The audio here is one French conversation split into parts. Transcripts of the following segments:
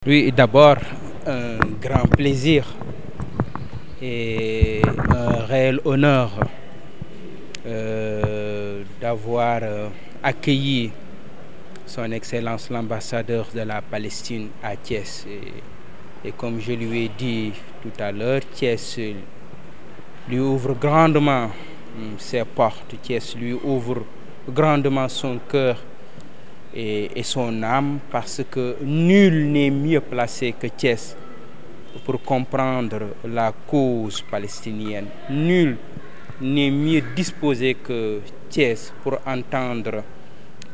Oui, d'abord, un grand plaisir et un réel honneur d'avoir accueilli son Excellence l'ambassadeur de la Palestine à Thiès. Et comme je lui ai dit tout à l'heure, Thiès lui ouvre grandement ses portes, Thiès lui ouvre grandement son cœur et son âme, parce que nul n'est mieux placé que Thiès pour comprendre la cause palestinienne. Nul n'est mieux disposé que Thiès pour entendre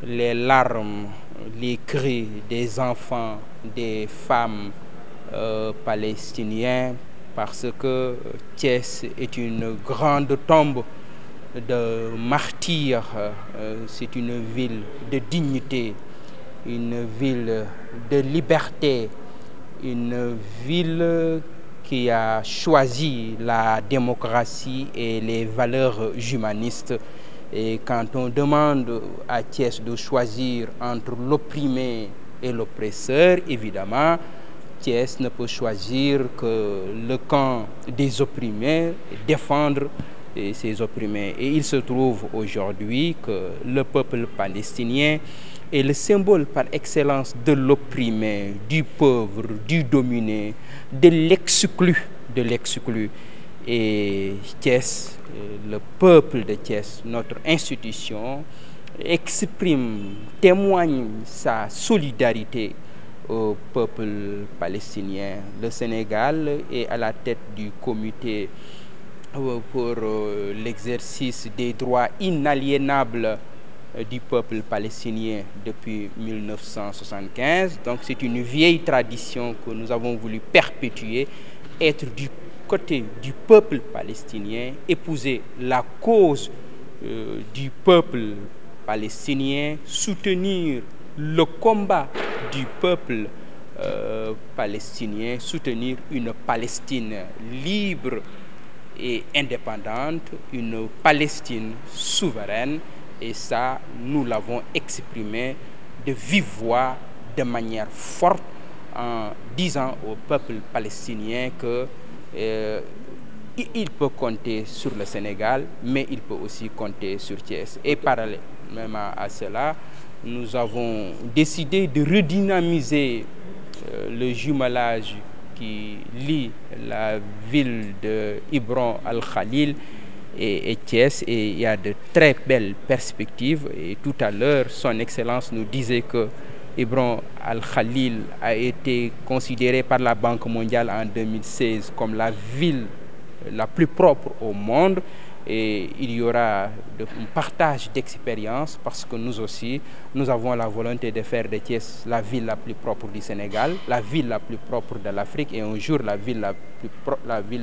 les larmes, les cris des enfants, des femmes palestiniens, parce que Thiès est une grande tombe de martyrs, c'est une ville de dignité, une ville de liberté, une ville qui a choisi la démocratie et les valeurs humanistes. Et quand on demande à Thiès de choisir entre l'opprimé et l'oppresseur, évidemment, Thiès ne peut choisir que le camp des opprimés, défendre ses opprimés. Et il se trouve aujourd'hui que le peuple palestinien est le symbole par excellence de l'opprimé, du pauvre, du dominé, de l'exclu. Et Thiès, le peuple de Thiès, notre institution, exprime, témoigne sa solidarité au peuple palestinien. Le Sénégal est à la tête du comité pour l'exercice des droits inaliénables du peuple palestinien depuis 1975. Donc c'est une vieille tradition que nous avons voulu perpétuer, être du côté du peuple palestinien, épouser la cause du peuple palestinien, soutenir le combat du peuple palestinien, soutenir une Palestine libre et indépendante, une Palestine souveraine. Et ça, nous l'avons exprimé de vive voix, de manière forte, en disant au peuple palestinien que il peut compter sur le Sénégal, mais il peut aussi compter sur Thiès. Et parallèlement à cela, nous avons décidé de redynamiser le jumelage qui lie la ville de Hébron al-Khalil et Thiès, et il y a de très belles perspectives. Et tout à l'heure, son Excellence nous disait que Hébron al-Khalil a été considéré par la Banque mondiale en 2016 comme la ville la plus propre au monde. Et il y aura un partage d'expérience, parce que nous aussi, nous avons la volonté de faire de Thiès la ville la plus propre du Sénégal, la ville la plus propre de l'Afrique, et un jour la ville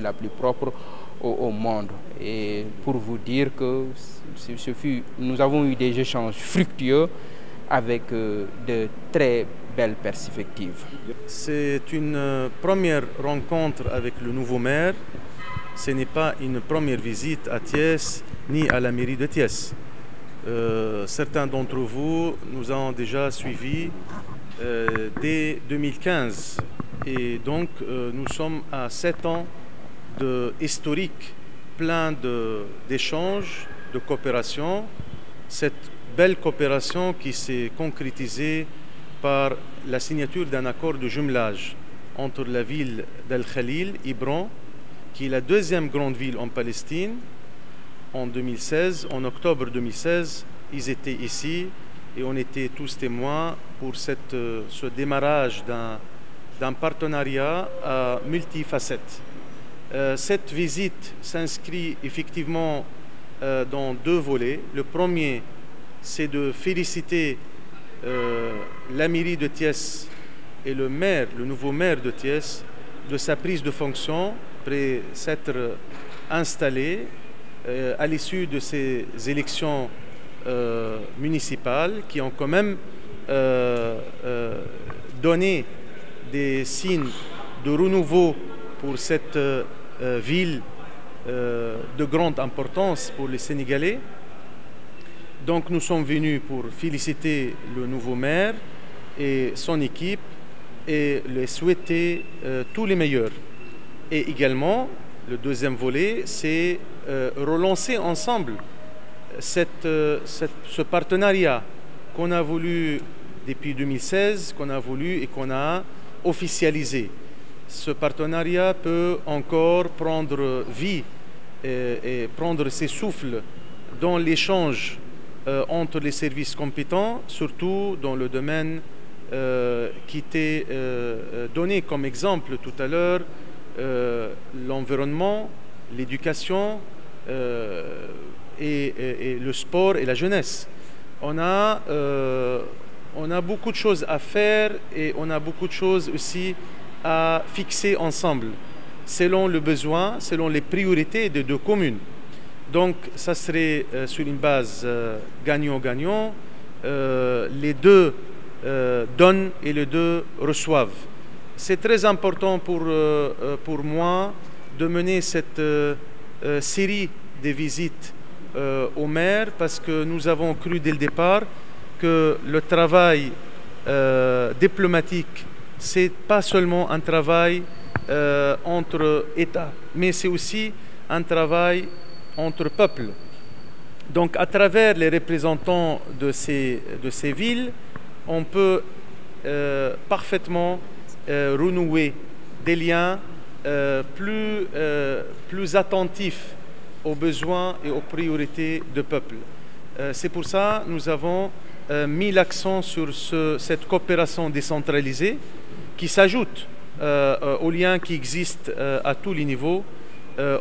la plus propre au monde. Et pour vous dire que nous avons eu des échanges fructueux avec de très belles perspectives. C'est une première rencontre avec le nouveau maire. Ce n'est pas une première visite à Thiès ni à la mairie de Thiès. Certains d'entre vous nous ont déjà suivis dès 2015. Et donc, nous sommes à 7 ans historique, plein d'échanges, de coopération. Cette belle coopération qui s'est concrétisée par la signature d'un accord de jumelage entre la ville d'Al-Khalil, Hébron, qui est la deuxième grande ville en Palestine, en 2016. En octobre 2016, ils étaient ici et on était tous témoins pour ce démarrage d'un partenariat à multifacettes. Cette visite s'inscrit effectivement dans deux volets. Le premier, c'est de féliciter la mairie de Thiès et le nouveau maire de Thiès, de sa prise de fonction après s'être installé à l'issue de ces élections municipales qui ont quand même donné des signes de renouveau pour cette ville de grande importance pour les Sénégalais. Donc nous sommes venus pour féliciter le nouveau maire et son équipe et les souhaiter tous les meilleurs. Et également, le deuxième volet, c'est relancer ensemble ce partenariat qu'on a voulu depuis 2016, qu'on a voulu et qu'on a officialisé. Ce partenariat peut encore prendre vie et prendre ses souffles dans l'échange entre les services compétents, surtout dans le domaine qui était donné comme exemple tout à l'heure, l'environnement, l'éducation et le sport et la jeunesse. On a beaucoup de choses à faire et on a beaucoup de choses aussi à fixer ensemble, selon le besoin, selon les priorités des deux communes. Donc, ça serait sur une base gagnant-gagnant. Les deux donnent et les deux reçoivent. C'est très important pour moi de mener cette série de visites au maire parce que nous avons cru dès le départ que le travail diplomatique, c'est pas seulement un travail entre États, mais c'est aussi un travail entre peuples. Donc, à travers les représentants de ces villes, on peut parfaitement renouer des liens plus attentifs aux besoins et aux priorités du peuple. C'est pour ça que nous avons mis l'accent sur cette coopération décentralisée qui s'ajoute aux liens qui existent à tous les niveaux,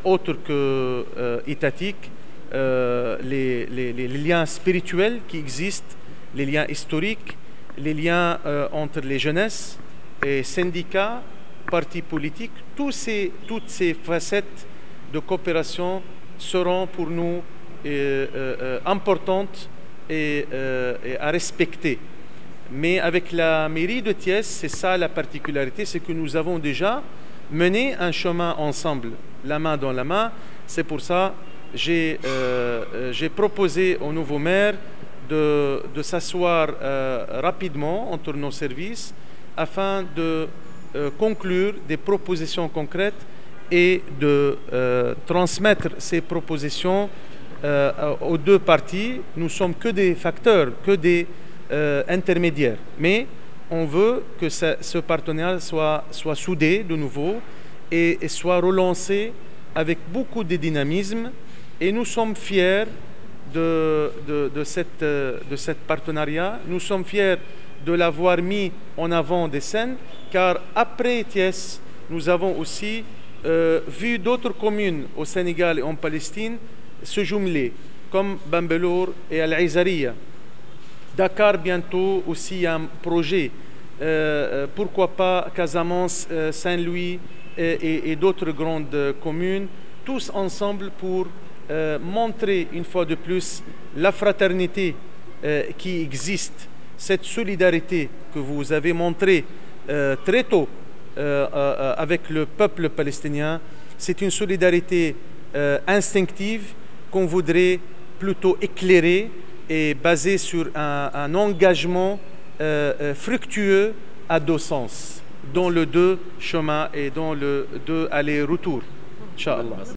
autres que étatiques, les liens spirituels qui existent, les liens historiques, les liens entre les jeunesses et syndicats, partis politiques. Toutes ces facettes de coopération seront pour nous importantes et à respecter. Mais avec la mairie de Thiès, c'est ça la particularité, c'est que nous avons déjà mené un chemin ensemble, la main dans la main. C'est pour ça que j'ai proposé au nouveau maire de s'asseoir rapidement entre nos services afin de conclure des propositions concrètes et de transmettre ces propositions aux deux parties. Nous ne sommes que des facteurs, que des intermédiaires. Mais on veut que ce partenariat soit soudé de nouveau et soit relancé avec beaucoup de dynamisme. Et nous sommes fiers de cette partenariat. Nous sommes fiers de l'avoir mis en avant des scènes, car après Thiès, nous avons aussi vu d'autres communes au Sénégal et en Palestine se jumeler, comme Bambelour et Al-Aizariya. Dakar, bientôt aussi un projet. Pourquoi pas Casamance, Saint-Louis et d'autres grandes communes, tous ensemble pour montrer une fois de plus la fraternité qui existe, cette solidarité que vous avez montrée très tôt avec le peuple palestinien. C'est une solidarité instinctive qu'on voudrait plutôt éclairer et basée sur un engagement fructueux à deux sens, dans le deux chemins et dans le deux aller-retour. Inch'Allah.